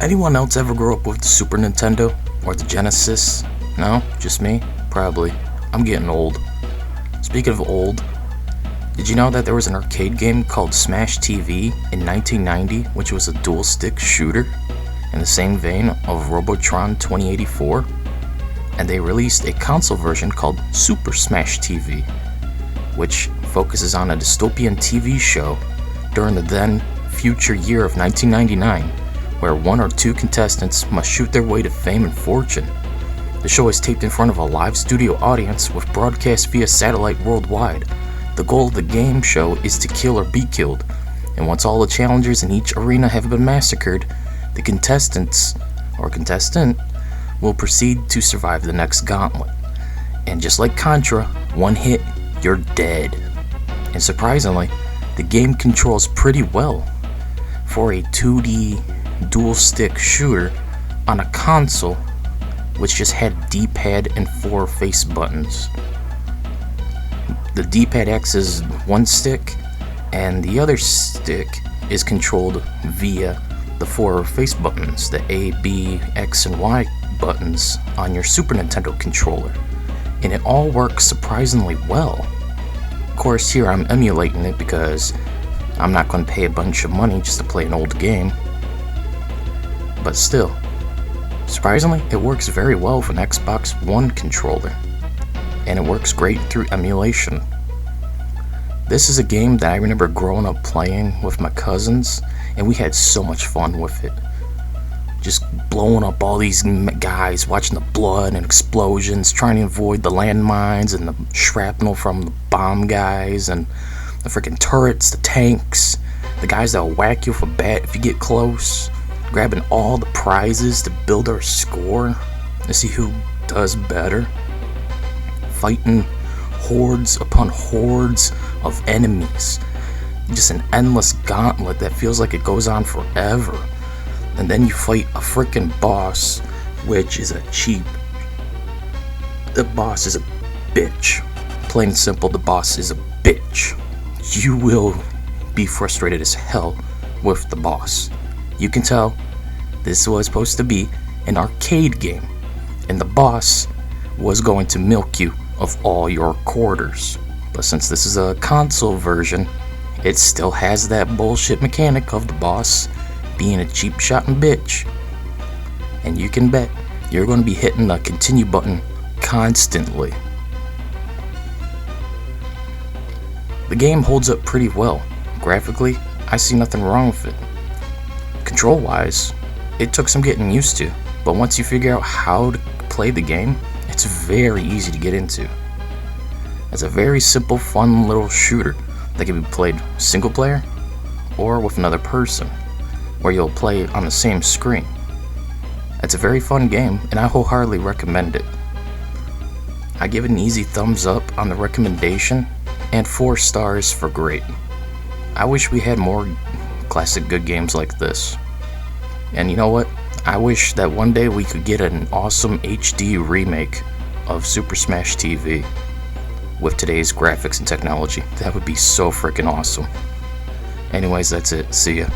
Anyone else ever grow up with the Super Nintendo or the Genesis? No? Just me? Probably. I'm getting old. Speaking of old, did you know that there was an arcade game called Smash TV in 1990, which was a dual-stick shooter in the same vein of Robotron 2084? And they released a console version called Super Smash TV, which focuses on a dystopian TV show during the then future year of 1999, where one or two contestants must shoot their way to fame and fortune. The show is taped in front of a live studio audience with broadcast via satellite worldwide. The goal of the game show is to kill or be killed, and once all the challengers in each arena have been massacred, the contestants, or contestant, will proceed to survive the next gauntlet. And just like Contra, one hit, you're dead. And surprisingly, the game controls pretty well for a 2D dual-stick shooter on a console which just had D-pad and 4 face buttons. The D-pad acts as one stick, and the other stick is controlled via the 4 face buttons, the A, B, X, and Y buttons on your Super Nintendo controller. And it all works surprisingly well. Of course, here I'm emulating it because I'm not going to pay a bunch of money just to play an old game. But still, surprisingly, it works very well with an Xbox One controller, and it works great through emulation. This is a game that I remember growing up playing with my cousins, and we had so much fun with it. Just blowing up all these guys, watching the blood and explosions, trying to avoid the landmines and the shrapnel from the bomb guys, and the freaking turrets, the tanks, the guys that will whack you with a bat if you get close. Grabbing all the prizes to build our score to see who does better. Fighting hordes upon hordes of enemies. Just an endless gauntlet that feels like it goes on forever. And then you fight a freaking boss, which is a cheap. The boss is a bitch. Plain and simple, the boss is a bitch. You will be frustrated as hell with the boss. You can tell this was supposed to be an arcade game, and the boss was going to milk you of all your quarters. But since this is a console version, it still has that bullshit mechanic of the boss being a cheap shot and bitch. And you can bet you're going to be hitting the continue button constantly. The game holds up pretty well. Graphically, I see nothing wrong with it. Control-wise, it took some getting used to, but once you figure out how to play the game, it's very easy to get into. It's a very simple, fun little shooter that can be played single player or with another person, where you'll play on the same screen. It's a very fun game, and I wholeheartedly recommend it. I give it an easy thumbs up on the recommendation, and 4 stars for great. I wish we had more classic good games like this. And you know what? I wish that one day we could get an awesome HD remake of Super Smash TV with today's graphics and technology. That would be so freaking awesome. Anyways, that's it. See ya.